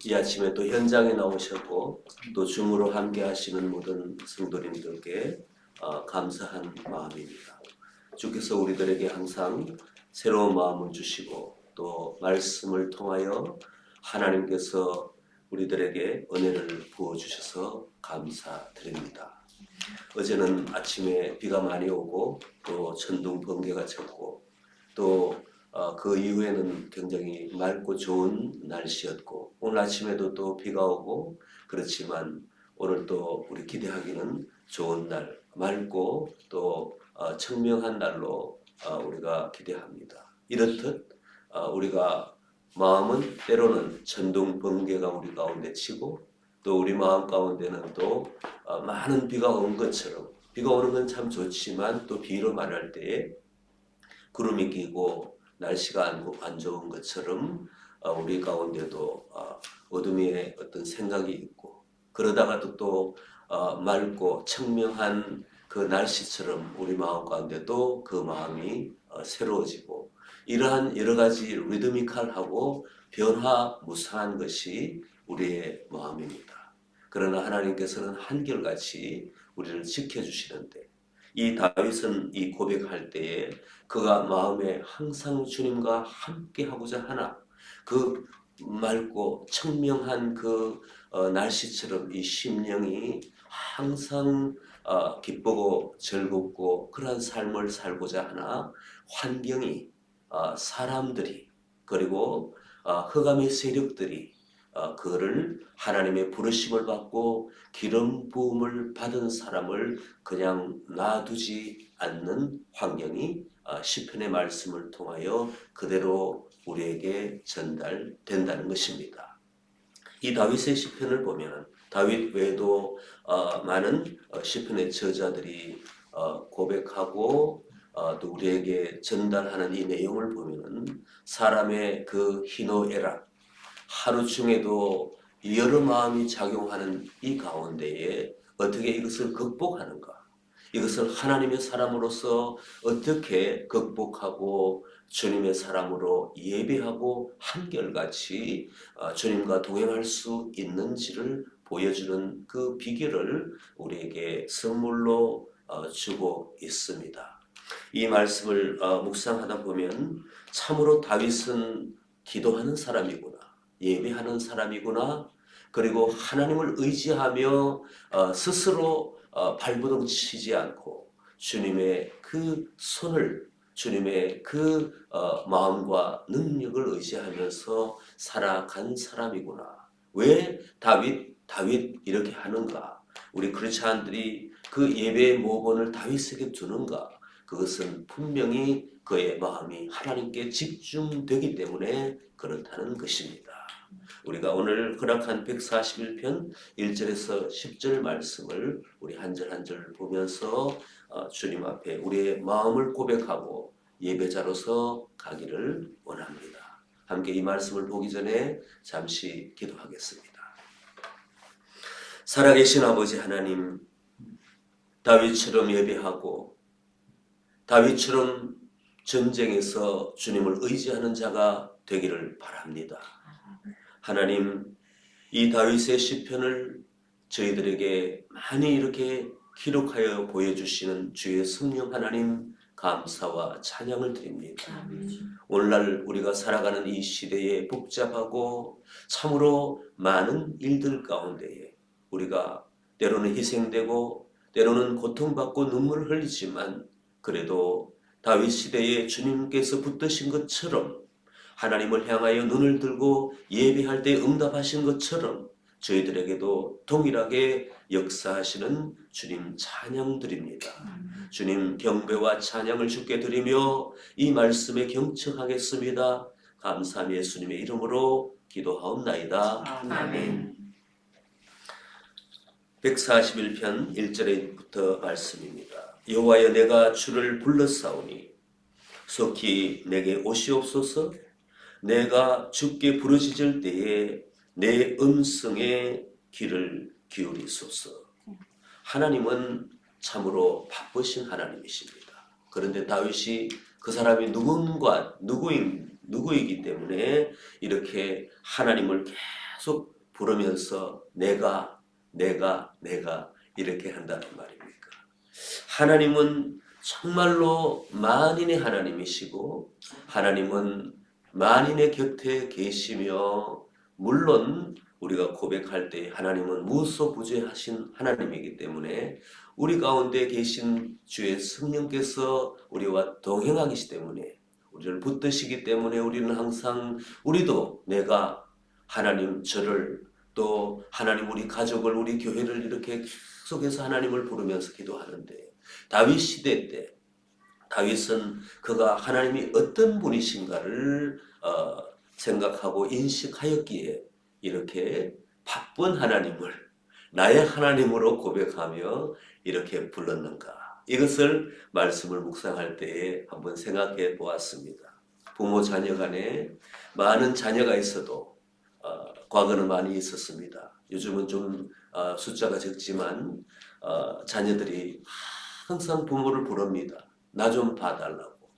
이 아침에 또 현장에 나오셨고 또 줌으로 함께 하시는 모든 성도님들께 감사한 마음입니다. 주께서 우리들에게 항상 새로운 마음을 주시고 또 말씀을 통하여 하나님께서 우리들에게 은혜를 부어주셔서 감사드립니다. 어제는 아침에 비가 많이 오고 또 천둥 번개가 쳤고 또 그 이후에는 굉장히 맑고 좋은 날씨였고 오늘 아침에도 또 비가 오고 그렇지만 오늘 또 우리 기대하기는 좋은 날, 맑고 또 청명한 날로 우리가 기대합니다. 이렇듯 우리가 마음은 때로는 천둥 번개가 우리 가운데 치고 또 우리 마음 가운데는 또 많은 비가 온 것처럼 비가 오는 건 참 좋지만 또 비로 말할 때에 구름이 끼고 날씨가 안 좋은 것처럼 우리 가운데도 어둠의 어떤 생각이 있고 그러다가도 또 맑고 청명한 그 날씨처럼 우리 마음 가운데도 그 마음이 새로워지고 이러한 여러 가지 리드미컬하고 변화무쌍한 것이 우리의 마음입니다. 그러나 하나님께서는 한결같이 우리를 지켜주시는데 이 다윗은 이 고백할 때에 그가 마음에 항상 주님과 함께 하고자 하나 그 맑고 청명한 그 날씨처럼 이 심령이 항상 기쁘고 즐겁고 그러한 삶을 살고자 하나 환경이 사람들이 그리고 흑암의 세력들이 그를 하나님의 부르심을 받고 기름 부음을 받은 사람을 그냥 놔두지 않는 환경이 시편의 말씀을 통하여 그대로 우리에게 전달된다는 것입니다. 이 다윗의 시편을 보면 다윗 외에도 많은 시편의 저자들이 고백하고 또 우리에게 전달하는 이 내용을 보면 사람의 그 희노애락 하루 중에도 여러 마음이 작용하는 이 가운데에 어떻게 이것을 극복하는가? 이것을 하나님의 사람으로서 어떻게 극복하고 주님의 사람으로 예배하고 한결같이 주님과 동행할 수 있는지를 보여주는 그 비결을 우리에게 선물로 주고 있습니다. 이 말씀을 묵상하다 보면 참으로 다윗은 기도하는 사람이구나. 예배하는 사람이구나. 그리고 하나님을 의지하며 스스로 발버둥 치지 않고 주님의 그 손을 주님의 그 마음과 능력을 의지하면서 살아간 사람이구나. 왜 다윗 이렇게 하는가? 우리 크리스찬들이 그 예배의 모본을 다윗에게 두는가? 그것은 분명히 그의 마음이 하나님께 집중되기 때문에 그렇다는 것입니다. 우리가 오늘 허락한 141편 1절에서 10절 말씀을 우리 한 절 한 절 보면서 주님 앞에 우리의 마음을 고백하고 예배자로서 가기를 원합니다. 함께 이 말씀을 보기 전에 잠시 기도하겠습니다. 살아계신 아버지 하나님, 다윗처럼 예배하고 다윗처럼 전쟁에서 주님을 의지하는 자가 되기를 바랍니다. 하나님, 이 다윗의 시편을 저희들에게 많이 이렇게 기록하여 보여주시는 주의 성령 하나님 감사와 찬양을 드립니다. 오늘날 우리가 살아가는 이 시대에 복잡하고 참으로 많은 일들 가운데에 우리가 때로는 희생되고 때로는 고통받고 눈물을 흘리지만 그래도 다윗 시대에 주님께서 붙드신 것처럼 하나님을 향하여 눈을 들고 예배할 때 응답하신 것처럼 저희들에게도 동일하게 역사하시는 주님 찬양 드립니다. 주님 경배와 찬양을 주께 드리며 이 말씀에 경청하겠습니다. 감사함 예수님의 이름으로 기도하옵나이다. 아멘. 141편 1절부터 말씀입니다. 여호와여 내가 주를 불렀사오니 속히 내게 오시옵소서. 내가 주께 부르짖을 때에 내 음성에 귀를 기울이소서. 하나님은 참으로 바쁘신 하나님이십니다. 그런데 다윗이 그 사람이 누구이기 때문에 이렇게 하나님을 계속 부르면서 내가 이렇게 한다는 말입니까? 하나님은 정말로 만인의 하나님이시고 하나님은 만인의 곁에 계시며 물론 우리가 고백할 때 하나님은 무소부재하신 하나님이기 때문에 우리 가운데 계신 주의 성령께서 우리와 동행하기 때문에 우리를 붙드시기 때문에 우리는 항상 우리도 내가 하나님 저를 또 하나님 우리 가족을 우리 교회를 이렇게 계속해서 하나님을 부르면서 기도하는데 다윗 시대 때 다윗은 그가 하나님이 어떤 분이신가를 생각하고 인식하였기에 이렇게 바쁜 하나님을 나의 하나님으로 고백하며 이렇게 불렀는가. 이것을 말씀을 묵상할 때에 한번 생각해 보았습니다. 부모 자녀 간에 많은 자녀가 있어도 과거는 많이 있었습니다. 요즘은 좀 숫자가 적지만 자녀들이 항상 부모를 부릅니다. 나 좀 봐달라고.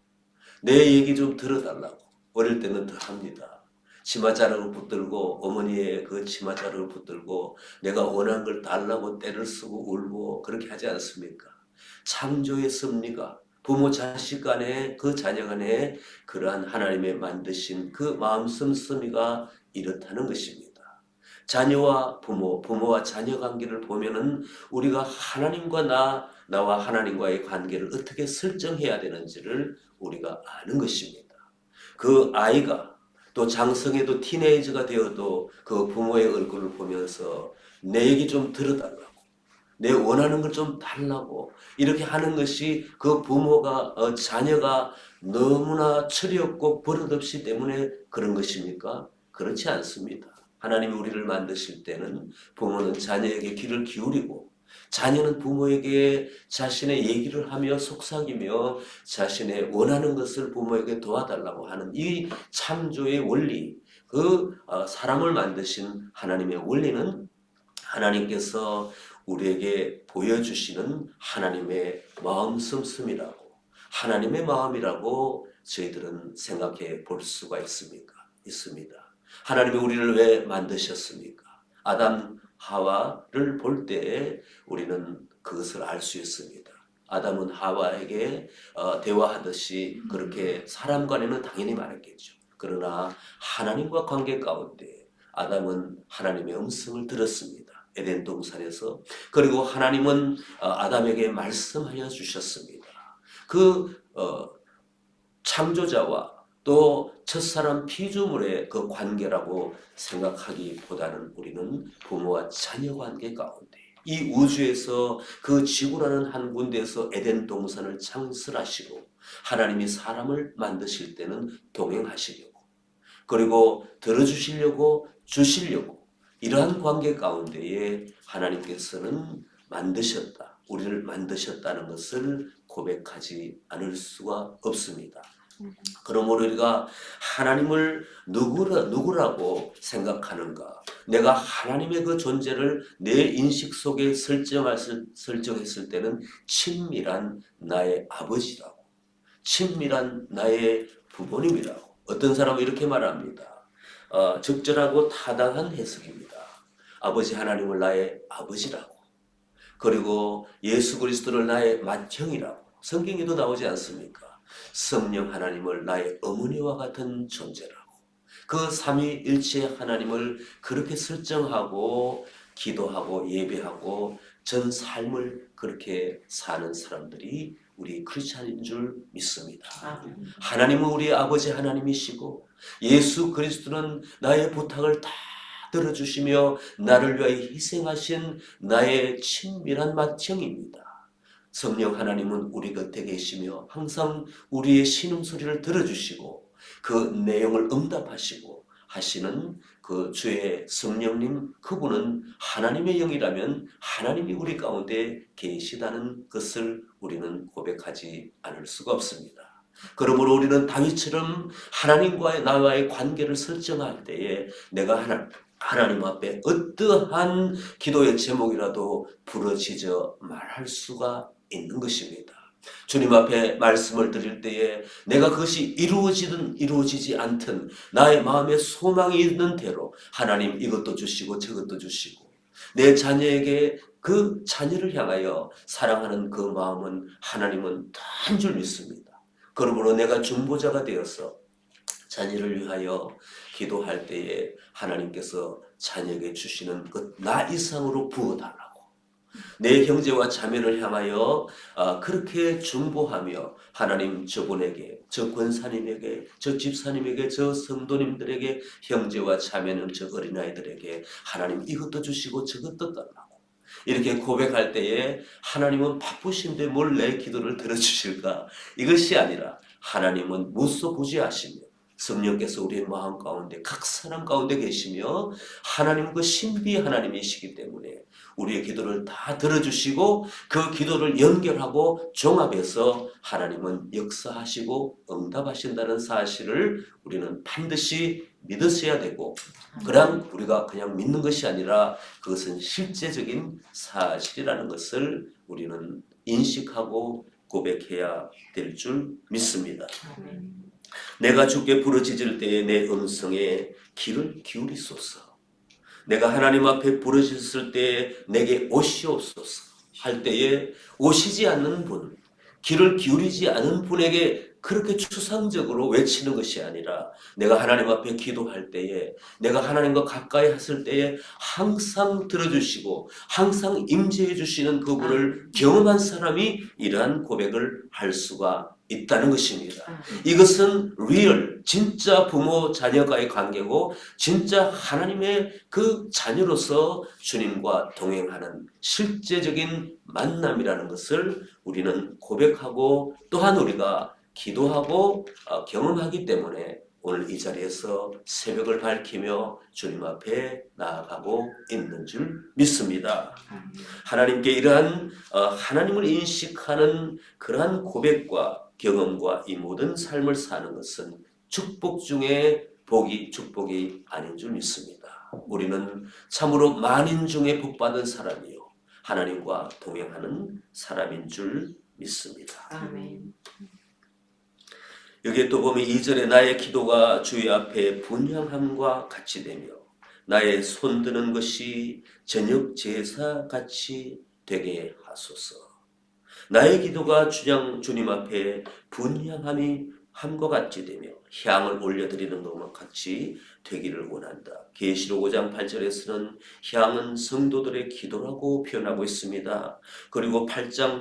내 얘기 좀 들어달라고. 어릴 때는 더 합니다. 치마자락을 붙들고 어머니의 그 치마자락을 붙들고 내가 원하는 걸 달라고 떼를 쓰고 울고 그렇게 하지 않습니까? 창조의 섭리가 부모 자식 간에 그 자녀 간에 그러한 하나님의 만드신 그 마음 씀씀이가 이렇다는 것입니다. 자녀와 부모, 부모와 자녀 관계를 보면은 우리가 하나님과 나와 하나님과의 관계를 어떻게 설정해야 되는지를 우리가 아는 것입니다. 그 아이가 또 장성해도 티네이저가 되어도 그 부모의 얼굴을 보면서 내 얘기 좀 들어달라고, 내 원하는 걸 좀 달라고 이렇게 하는 것이 그 부모가 자녀가 너무나 철이 없고 버릇없이 때문에 그런 것입니까? 그렇지 않습니다. 하나님이 우리를 만드실 때는 부모는 자녀에게 귀를 기울이고 자녀는 부모에게 자신의 얘기를 하며 속삭이며 자신의 원하는 것을 부모에게 도와달라고 하는 이 창조의 원리, 그 사람을 만드신 하나님의 원리는 하나님께서 우리에게 보여주시는 하나님의 마음 씀씀이라고, 하나님의 마음이라고 저희들은 생각해 볼 수가 있습니다. 하나님이 우리를 왜 만드셨습니까? 아담 하와를 볼 때 우리는 그것을 알 수 있습니다. 아담은 하와에게 대화하듯이 그렇게 사람 간에는 당연히 말했겠죠. 그러나 하나님과 관계 가운데 아담은 하나님의 음성을 들었습니다. 에덴 동산에서. 그리고 하나님은 아담에게 말씀하여 주셨습니다. 그 창조자와 또 첫사람 피조물의 그 관계라고 생각하기보다는 우리는 부모와 자녀 관계 가운데 이 우주에서 그 지구라는 한 군데에서 에덴 동산을 창설하시고 하나님이 사람을 만드실 때는 동행하시려고 그리고 들어주시려고 주시려고 이러한 관계 가운데에 하나님께서는 만드셨다. 우리를 만드셨다는 것을 고백하지 않을 수가 없습니다. 그러므로 우리가 하나님을 누구라고 생각하는가? 내가 하나님의 그 존재를 내 인식 속에 설정했을 때는 친밀한 나의 아버지라고, 친밀한 나의 부모님이라고. 어떤 사람은 이렇게 말합니다. 적절하고 타당한 해석입니다. 아버지 하나님을 나의 아버지라고. 그리고 예수 그리스도를 나의 맏형이라고. 성경에도 나오지 않습니까? 성령 하나님을 나의 어머니와 같은 존재라고. 그 삼위일체 하나님을 그렇게 설정하고 기도하고 예배하고 전 삶을 그렇게 사는 사람들이 우리 크리스찬인 줄 믿습니다. 하나님은 우리의 아버지 하나님이시고 예수 그리스도는 나의 부탁을 다 들어주시며 나를 위하여 희생하신 나의 친밀한 맏형입니다. 성령 하나님은 우리 곁에 계시며 항상 우리의 신음소리를 들어주시고 그 내용을 응답하시고 하시는 그 주의 성령님 그분은 하나님의 영이라면 하나님이 우리 가운데 계시다는 것을 우리는 고백하지 않을 수가 없습니다. 그러므로 우리는 다윗처럼 하나님과의 나와의 관계를 설정할 때에 내가 하나님 앞에 어떠한 기도의 제목이라도 부러지져 말할 수가 있는 것입니다. 주님 앞에 말씀을 드릴 때에 내가 그것이 이루어지든 이루어지지 않든 나의 마음에 소망이 있는 대로 하나님 이것도 주시고 저것도 주시고 내 자녀에게 그 자녀를 향하여 사랑하는 그 마음은 하나님은 단 줄 믿습니다. 그러므로 내가 중보자가 되어서 자녀를 위하여 기도할 때에 하나님께서 자녀에게 주시는 그 나 이상으로 부어달라고 내 형제와 자매를 향하여 그렇게 중보하며 하나님 저분에게 저 권사님에게 저 집사님에게 저 성도님들에게 형제와 자매는 저 어린아이들에게 하나님 이것도 주시고 저것도 달라고 이렇게 고백할 때에 하나님은 바쁘신데 뭘 내 기도를 들어주실까? 이것이 아니라 하나님은 무소부지하시며 성령께서 우리의 마음 가운데 각 사람 가운데 계시며 하나님은 그 신비 하나님이시기 때문에 우리의 기도를 다 들어주시고 그 기도를 연결하고 종합해서 하나님은 역사하시고 응답하신다는 사실을 우리는 반드시 믿으셔야 되고 그냥 우리가 그냥 믿는 것이 아니라 그것은 실제적인 사실이라는 것을 우리는 인식하고 고백해야 될 줄 믿습니다. 내가 주께 부르짖을 때에 내 음성에 귀를 기울이소서. 내가 하나님 앞에 부르짖을 때에 내게 오시옵소서 할 때에 오시지 않는 분, 귀를 기울이지 않은 분에게 그렇게 추상적으로 외치는 것이 아니라 내가 하나님 앞에 기도할 때에 내가 하나님과 가까이 했을 때에 항상 들어주시고 항상 임재해 주시는 그분을 경험한 사람이 이러한 고백을 할 수가 있다는 것입니다. 이것은 리얼, 진짜 부모 자녀가의 관계고 진짜 하나님의 그 자녀로서 주님과 동행하는 실제적인 만남이라는 것을 우리는 고백하고 또한 우리가 기도하고 경험하기 때문에 오늘 이 자리에서 새벽을 밝히며 주님 앞에 나아가고 있는 줄 믿습니다. 하나님께 이러한 하나님을 인식하는 그러한 고백과 경험과 이 모든 삶을 사는 것은 축복 중에 축복이 아닌 줄 믿습니다. 우리는 참으로 만인 중에 복받은 사람이요 하나님과 동행하는 사람인 줄 믿습니다. 아멘. 여기에 또 보면 2절에 나의 기도가 주의 앞에 분향함과 같이 되며 나의 손드는 것이 저녁 제사 같이 되게 하소서. 나의 기도가 주님 앞에 분향함과 같이 되며 향을 올려드리는 것과 같이 되기를 원한다. 계시록 5장 8절에서는 향은 성도들의 기도라고 표현하고 있습니다. 그리고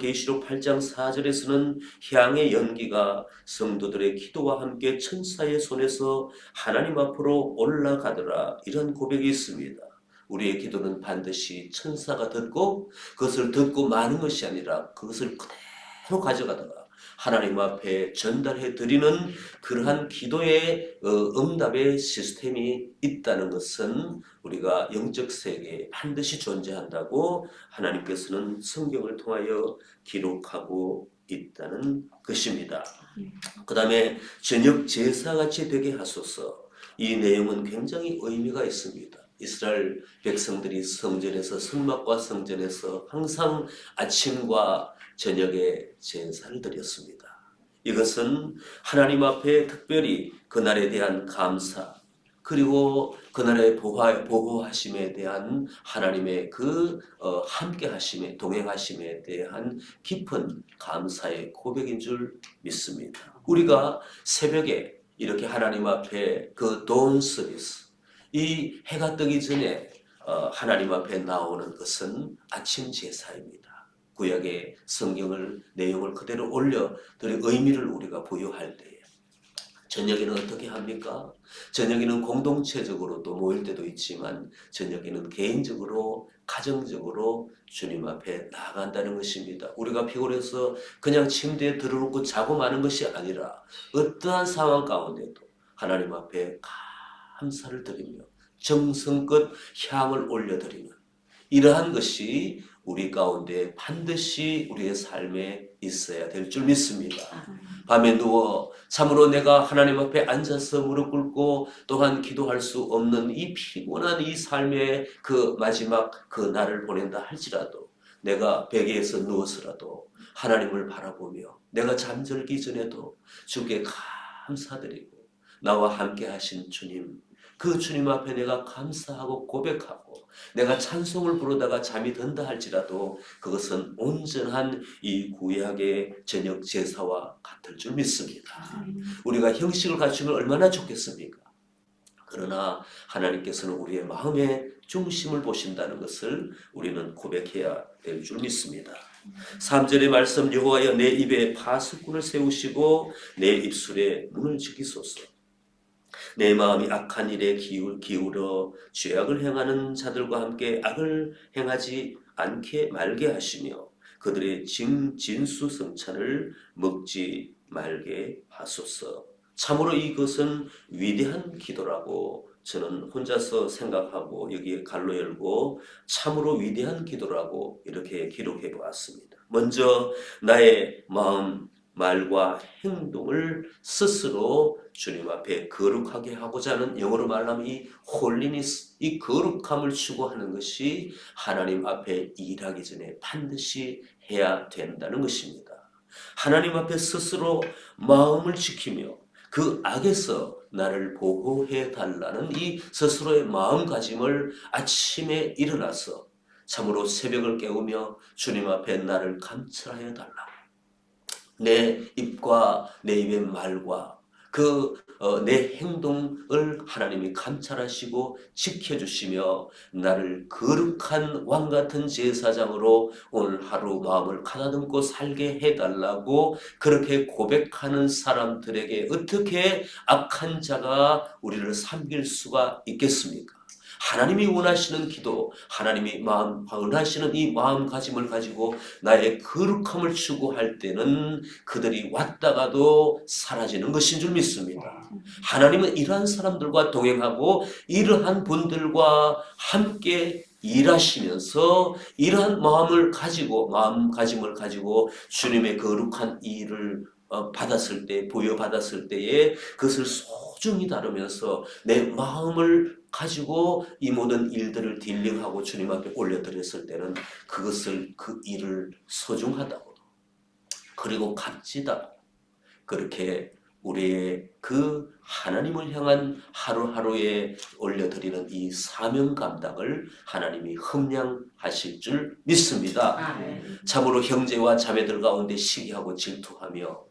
계시록 8장 4절에서는 향의 연기가 성도들의 기도와 함께 천사의 손에서 하나님 앞으로 올라가더라. 이런 고백이 있습니다. 우리의 기도는 반드시 천사가 듣고 그것을 듣고 마는 것이 아니라 그것을 그대로 가져가다가 하나님 앞에 전달해 드리는 그러한 기도의 응답의 시스템이 있다는 것은 우리가 영적 세계에 반드시 존재한다고 하나님께서는 성경을 통하여 기록하고 있다는 것입니다. 그 다음에 저녁 제사같이 되게 하소서. 이 내용은 굉장히 의미가 있습니다. 이스라엘 백성들이 성전에서 성막과 성전에서 항상 아침과 저녁에 제사를 드렸습니다. 이것은 하나님 앞에 특별히 그날에 대한 감사 그리고 그날의 보호하심에 대한 하나님의 그 함께하심에 동행하심에 대한 깊은 감사의 고백인 줄 믿습니다. 우리가 새벽에 이렇게 하나님 앞에 그 dawn service 이 해가 뜨기 전에 하나님 앞에 나오는 것은 아침 제사입니다. 구약의 성경을 내용을 그대로 올려드린 의미를 우리가 부여할 때에 저녁에는 어떻게 합니까? 저녁에는 공동체적으로도 모일 때도 있지만 저녁에는 개인적으로 가정적으로 주님 앞에 나아간다는 것입니다. 우리가 피곤해서 그냥 침대에 들어놓고 자고 마는 것이 아니라 어떠한 상황 가운데도 하나님 앞에 감사를 드리며 정성껏 향을 올려드리는 이러한 것이 우리 가운데 반드시 우리의 삶에 있어야 될 줄 믿습니다. 밤에 누워 참으로 내가 하나님 앞에 앉아서 무릎 꿇고 또한 기도할 수 없는 이 피곤한 이 삶의 그 마지막 그 날을 보낸다 할지라도 내가 베개에서 누워서라도 하나님을 바라보며 내가 잠들기 전에도 주께 감사드리고 나와 함께 하신 주님, 그 주님 앞에 내가 감사하고 고백하고 내가 찬송을 부르다가 잠이 든다 할지라도 그것은 온전한 이 구약의 저녁 제사와 같을 줄 믿습니다. 우리가 형식을 갖추면 얼마나 좋겠습니까? 그러나 하나님께서는 우리의 마음의 중심을 보신다는 것을 우리는 고백해야 될 줄 믿습니다. 3절의 말씀, 여호와여 내 입에 파수꾼을 세우시고 내 입술에 문을 지키소서. 내 마음이 악한 일에 기울어 죄악을 행하는 자들과 함께 악을 행하지 않게 말게 하시며 그들의 진수성찬을 먹지 말게 하소서. 참으로 이것은 위대한 기도라고 저는 혼자서 생각하고 여기에 갈로 열고 참으로 위대한 기도라고 이렇게 기록해 보았습니다. 먼저 나의 마음, 말과 행동을 스스로 주님 앞에 거룩하게 하고자 하는, 영어로 말하면 이 홀리니스, 이 거룩함을 추구하는 것이 하나님 앞에 일하기 전에 반드시 해야 된다는 것입니다. 하나님 앞에 스스로 마음을 지키며 그 악에서 나를 보호해 달라는 이 스스로의 마음가짐을 아침에 일어나서 참으로 새벽을 깨우며 주님 앞에 나를 감찰하여 달라. 내 입과 내 입의 말과 내 행동을 하나님이 감찰하시고 지켜주시며 나를 거룩한 왕같은 제사장으로 오늘 하루 마음을 가다듬고 살게 해달라고 그렇게 고백하는 사람들에게 어떻게 악한 자가 우리를 섬길 수가 있겠습니까? 하나님이 원하시는 기도, 하나님이 원하시는 이 마음가짐을 가지고 나의 거룩함을 추구할 때는 그들이 왔다가도 사라지는 것인 줄 믿습니다. 하나님은 이러한 사람들과 동행하고 이러한 분들과 함께 일하시면서 이러한 마음가짐을 가지고 주님의 거룩한 일을 부여받았을 때에 그것을 소중히 다루면서 내 마음을 가지고 이 모든 일들을 딜링하고 주님 앞에 올려드렸을 때는 그 일을 소중하다고 그리고 값지다고 그렇게 우리의 그 하나님을 향한 하루하루에 올려드리는 이 사명 감당을 하나님이 흠량하실 줄 믿습니다. 참으로 형제와 자매들 가운데 시기하고 질투하며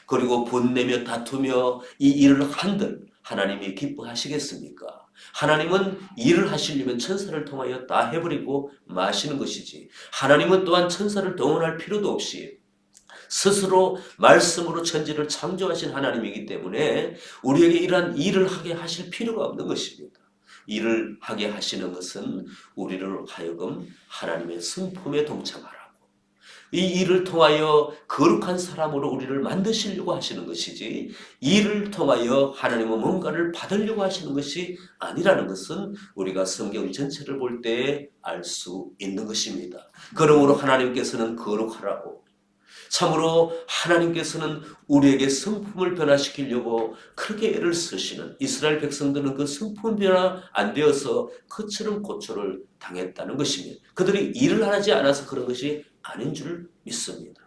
그리고 분내며 다투며 이 일을 한들 하나님이 기뻐하시겠습니까? 하나님은 일을 하시려면 천사를 통하여 다 해버리고 마시는 것이지, 하나님은 또한 천사를 동원할 필요도 없이 스스로 말씀으로 천지를 창조하신 하나님이기 때문에 우리에게 이러한 일을 하게 하실 필요가 없는 것입니다. 일을 하게 하시는 것은 우리를 하여금 하나님의 성품에 동참하라고, 이 일을 통하여 거룩한 사람으로 우리를 만드시려고 하시는 것이지 일을 통하여 하나님은 뭔가를 받으려고 하시는 것이 아니라는 것은 우리가 성경 전체를 볼 때 알 수 있는 것입니다. 그러므로 하나님께서는 거룩하라고, 참으로 하나님께서는 우리에게 성품을 변화시키려고 그렇게 애를 쓰시는, 이스라엘 백성들은 그 성품 변화 안 되어서 그처럼 고초를 당했다는 것입니다. 그들이 일을 하지 않아서 그런 것이 아닌 줄 믿습니다.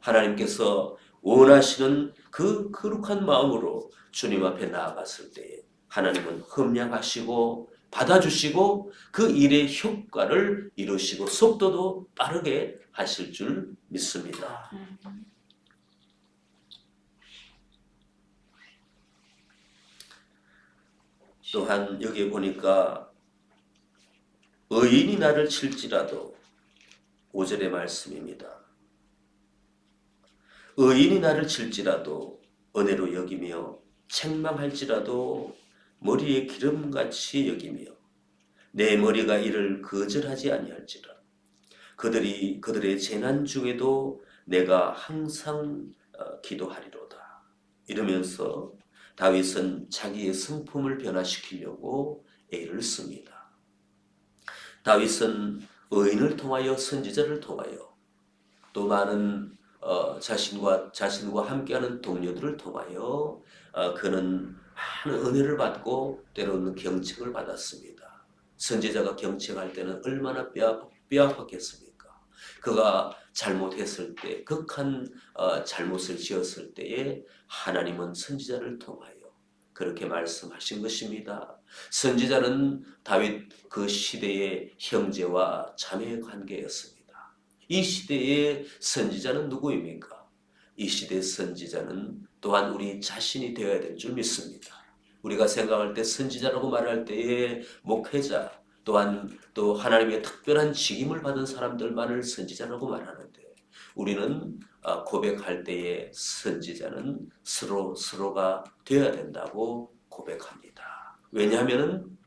하나님께서 원하시는 그 거룩한 마음으로 주님 앞에 나아갔을 때에 하나님은 흠량하시고 받아주시고 그 일의 효과를 이루시고 속도도 빠르게 하실 줄 믿습니다. 또한 여기 보니까 의인이 나를 칠지라도, 5절의 말씀입니다. 의인이 나를 칠지라도 은혜로 여기며 책망할지라도 머리에 기름같이 여기며 내 머리가 이를 거절하지 아니할지라. 그들의 재난 중에도 내가 항상 기도하리로다. 이러면서 다윗은 자기의 성품을 변화시키려고 애를 씁니다. 다윗은 의인을 통하여, 선지자를 통하여, 또 많은 자신과 함께하는 동료들을 통하여 그는 많은 은혜를 받고 때로는 경책을 받았습니다. 선지자가 경책할 때는 얼마나 뼈아팠겠습니까? 그가 잘못했을 때, 극한 잘못을 지었을 때에 하나님은 선지자를 통하여 그렇게 말씀하신 것입니다. 선지자는 다윗 그 시대의 형제와 자매의 관계였습니다. 이 시대의 선지자는 누구입니까? 이 시대의 선지자는 또한 우리 자신이 되어야 될 줄 믿습니다. 우리가 생각할 때 선지자라고 말할 때에 목회자 또한 또 하나님의 특별한 직임을 받은 사람들만을 선지자라고 말하는데 우리는 고백할 때에 선지자는 서로가 되어야 된다고 고백합니다. 왜냐하면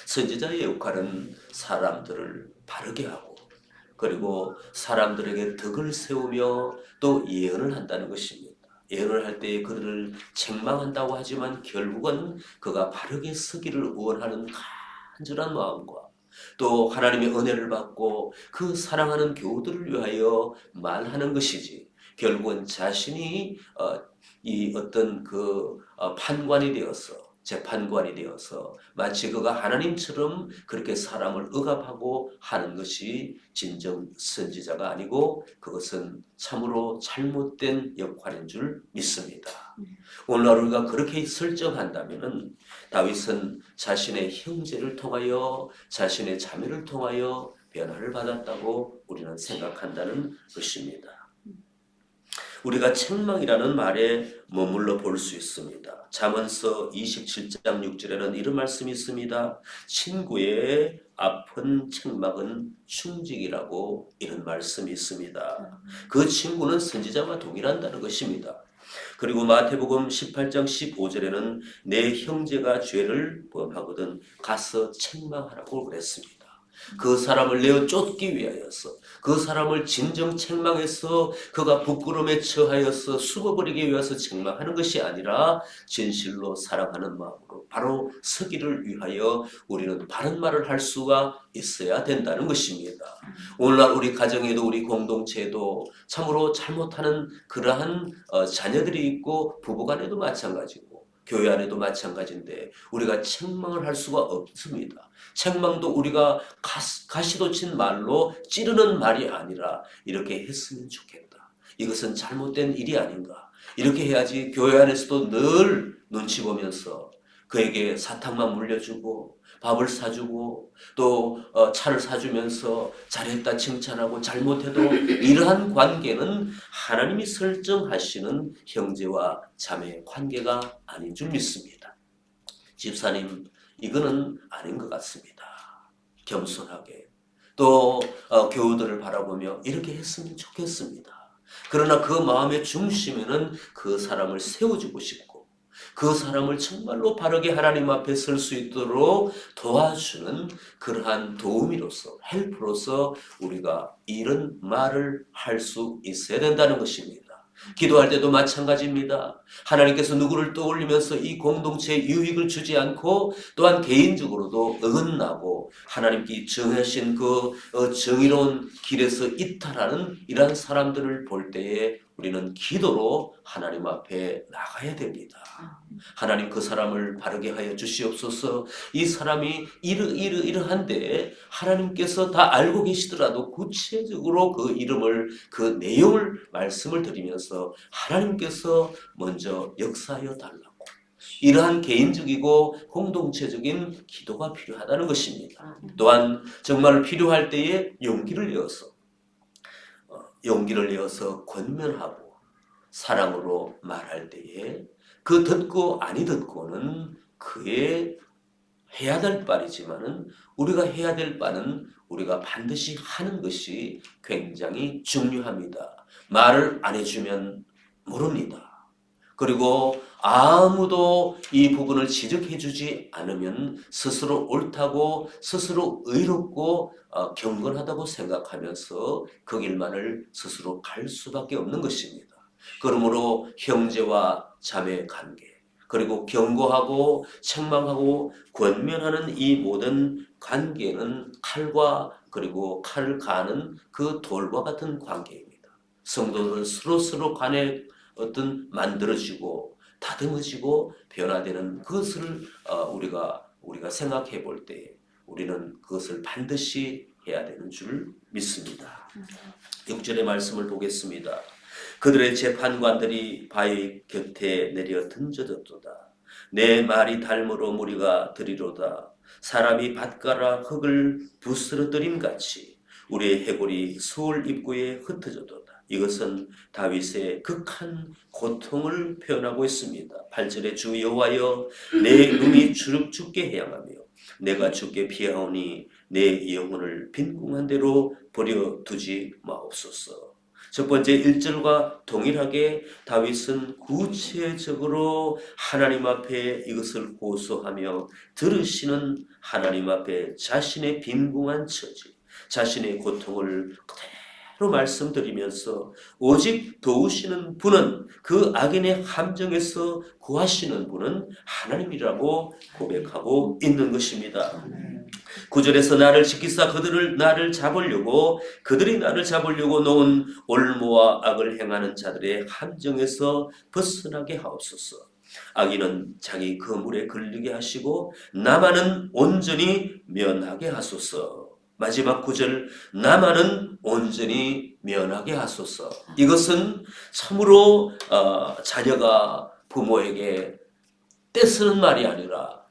선지자의 역할은 사람들을 바르게 하고 그리고 사람들에게 덕을 세우며 또 예언을 한다는 것입니다. 예언을 할 때 그들을 책망한다고 하지만 결국은 그가 바르게 서기를 원하는 간절한 마음과 또 하나님의 은혜를 받고 그 사랑하는 교우들을 위하여 말하는 것이지 결국은 자신이 이 어떤 판관이 되어서 재판관이 되어서 마치 그가 하나님처럼 그렇게 사람을 억압하고 하는 것이 진정 선지자가 아니고 그것은 참으로 잘못된 역할인 줄 믿습니다. 오늘날 우리가 그렇게 설정한다면은 다윗은 자신의 형제를 통하여 자신의 자매를 통하여 변화를 받았다고 우리는 생각한다는 것입니다. 우리가 책망이라는 말에 머물러 볼 수 있습니다. 잠언서 27장 6절에는 이런 말씀이 있습니다. 친구의 아픈 책망은 충직이라고 이런 말씀이 있습니다. 그 친구는 선지자와 동일한다는 것입니다. 그리고 마태복음 18장 15절에는 내 형제가 죄를 범하거든 가서 책망하라고 그랬습니다. 그 사람을 내어 쫓기 위하여서 그 사람을 진정 책망해서 그가 부끄러움에 처하여서 숨어버리기 위해서 책망하는 것이 아니라 진실로 사랑하는 마음으로 바로 서기를 위하여 우리는 바른 말을 할 수가 있어야 된다는 것입니다. 오늘날 우리 가정에도 우리 공동체에도 참으로 잘못하는 그러한 자녀들이 있고 부부간에도 마찬가지고 교회 안에도 마찬가지인데 우리가 책망을 할 수가 없습니다. 책망도 우리가 가시돋친 말로 찌르는 말이 아니라 이렇게 했으면 좋겠다. 이것은 잘못된 일이 아닌가. 이렇게 해야지 교회 안에서도 늘 눈치 보면서 그에게 사탕만 물려주고 밥을 사주고 또 차를 사주면서 잘했다 칭찬하고 잘못해도 이러한 관계는 하나님이 설정하시는 형제와 자매의 관계가 아닌 줄 믿습니다. 집사님 이거는 아닌 것 같습니다. 겸손하게 또 교우들을 바라보며 이렇게 했으면 좋겠습니다. 그러나 그 마음의 중심에는 그 사람을 세워주고 싶고 그 사람을 정말로 바르게 하나님 앞에 설 수 있도록 도와주는 그러한 도우미로서 헬프로서 우리가 이런 말을 할 수 있어야 된다는 것입니다. 기도할 때도 마찬가지입니다. 하나님께서 누구를 떠올리면서 이 공동체에 유익을 주지 않고 또한 개인적으로도 어긋나고 하나님께 정하신 그 정의로운 길에서 이탈하는 이러한 사람들을 볼 때에 우리는 기도로 하나님 앞에 나가야 됩니다. 하나님 그 사람을 바르게 하여 주시옵소서. 이 사람이 이러한데 하나님께서 다 알고 계시더라도 구체적으로 그 이름을 그 내용을 말씀을 드리면서 하나님께서 먼저 역사하여 달라고 이러한 개인적이고 공동체적인 기도가 필요하다는 것입니다. 또한 정말 필요할 때에 용기를 내어서 권면하고 사랑으로 말할 때에 그 듣고 아니 듣고는 그의 해야 될 바이지만은 우리가 해야 될 바는 우리가 반드시 하는 것이 굉장히 중요합니다. 말을 안 해주면 모릅니다. 그리고 아무도 이 부분을 지적해주지 않으면 스스로 옳다고 스스로 의롭고 경건하다고 생각하면서 그 길만을 스스로 갈 수밖에 없는 것입니다. 그러므로 형제와 자매의 관계 그리고 경고하고 책망하고 권면하는 이 모든 관계는 칼과 그리고 칼을 가는 그 돌과 같은 관계입니다. 성도들은 서로 간에 어떤 만들어지고 다듬어지고 변화되는 그것을 우리가 생각해 볼 때 우리는 그것을 반드시 해야 되는 줄 믿습니다. 6절의 말씀을 보겠습니다. 그들의 재판관들이 바위 곁에 내려 던져졌도다. 내 말이 닮으로 무리가 들이로다. 사람이 밭가라 흙을 부스러뜨림같이 우리의 해골이 서울 입구에 흩어졌도다. 이것은 다윗의 극한 고통을 표현하고 있습니다. 8절에 주 여호와여 내 눈이 주룩 죽게 해양하며 내가 주께 피하오니 내 영혼을 빈궁한 대로 버려두지 마옵소서. 첫 번째 1절과 동일하게 다윗은 구체적으로 하나님 앞에 이것을 고소하며 들으시는 하나님 앞에 자신의 빈궁한 처지, 자신의 고통을 그대로 말씀드리면서 오직 도우시는 분은, 그 악인의 함정에서 구하시는 분은 하나님이라고 고백하고 있는 것입니다. 9절에서 나를 지키사 그들이 나를 잡으려고 놓은 올무와 악을 행하는 자들의 함정에서 벗어나게 하옵소서. 악인은 자기 거물에 걸리게 하시고 나만은 온전히 면하게 하소서. 마지막 9절, 나만은 온전히 면하게 하소서. 이것은 참으로 자녀가 부모에게 떼쓰는 말이 아니라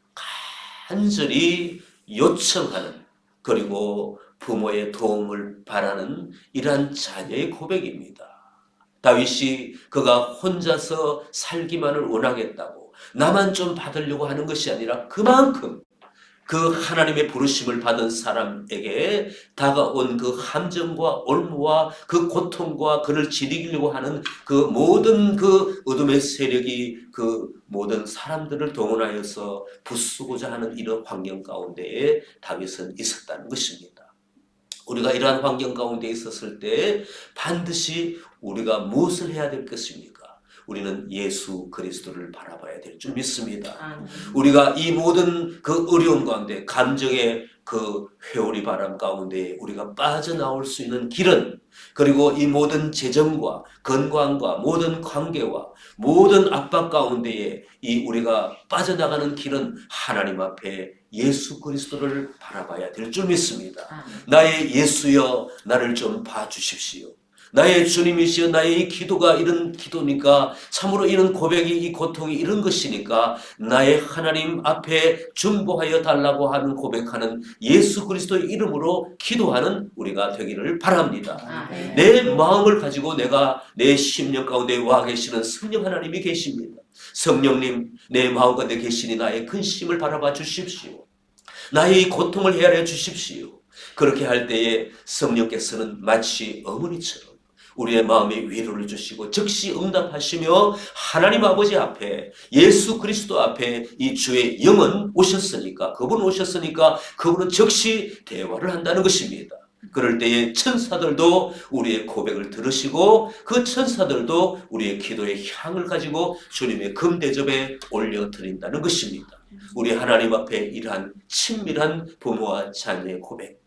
간절히 요청하는, 그리고 부모의 도움을 바라는 이러한 자녀의 고백입니다. 다윗이 그가 혼자서 살기만을 원하겠다고 나만 좀 받으려고 하는 것이 아니라 그만큼 그 하나님의 부르심을 받은 사람에게 다가온 그 함정과 올무와 그 고통과 그를 지리려고 하는 그 모든 그 어둠의 세력이 그 모든 사람들을 동원하여서 부수고자 하는 이런 환경 가운데에 다윗은 있었다는 것입니다. 우리가 이러한 환경 가운데 있었을 때 반드시 우리가 무엇을 해야 될 것입니까? 우리는 예수 그리스도를 바라봐야 될 줄 믿습니다. 우리가 이 모든 그 어려움 가운데, 감정의 그 회오리 바람 가운데 우리가 빠져나올 수 있는 길은, 그리고 이 모든 재정과 건강과 모든 관계와 모든 압박 가운데에 이 우리가 빠져나가는 길은 하나님 앞에 예수 그리스도를 바라봐야 될 줄 믿습니다. 나의 예수여 나를 좀 봐주십시오. 나의 주님이시여 나의 이 기도가 이런 기도니까, 참으로 이런 고백이, 이 고통이 이런 것이니까 나의 하나님 앞에 중보하여 달라고 하는 고백하는 예수 그리스도의 이름으로 기도하는 우리가 되기를 바랍니다. 내 마음을 가지고 내가 내 심령 가운데 와 계시는 성령 하나님이 계십니다. 성령님, 내 마음 가운데 계시니 나의 근심을 바라봐 주십시오. 나의 고통을 헤아려 주십시오. 그렇게 할 때에 성령께서는 마치 어머니처럼 우리의 마음에 위로를 주시고 즉시 응답하시며 하나님 아버지 앞에, 예수 그리스도 앞에 이 주의 영은 오셨으니까, 그분 오셨으니까 그분은 즉시 대화를 한다는 것입니다. 그럴 때에 천사들도 우리의 고백을 들으시고 그 천사들도 우리의 기도의 향을 가지고 주님의 금대접에 올려드린다는 것입니다. 우리 하나님 앞에 이러한 친밀한 부모와 자녀의 고백,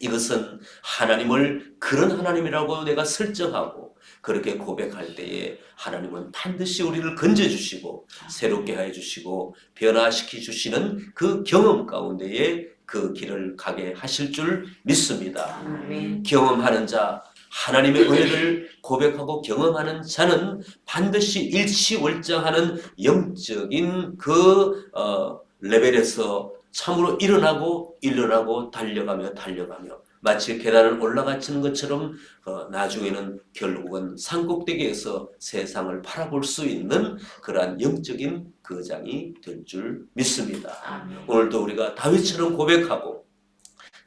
이것은 하나님을 그런 하나님이라고 내가 설정하고 그렇게 고백할 때에 하나님은 반드시 우리를 건져주시고 새롭게 해주시고 변화시켜 주시는 그 경험 가운데에 그 길을 가게 하실 줄 믿습니다. 경험하는 자, 하나님의 은혜를 고백하고 경험하는 자는 반드시 일치월장하는 영적인 그 레벨에서 참으로 일어나고 달려가며 마치 계단을 올라가치는 것처럼 나중에는 결국은 산꼭대기에서 세상을 바라볼 수 있는 그러한 영적인 거장이 될 줄 믿습니다. 오늘도 우리가 다윗처럼 고백하고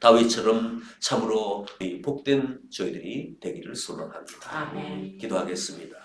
다윗처럼 참으로 복된 저희들이 되기를 소망합니다. 기도하겠습니다.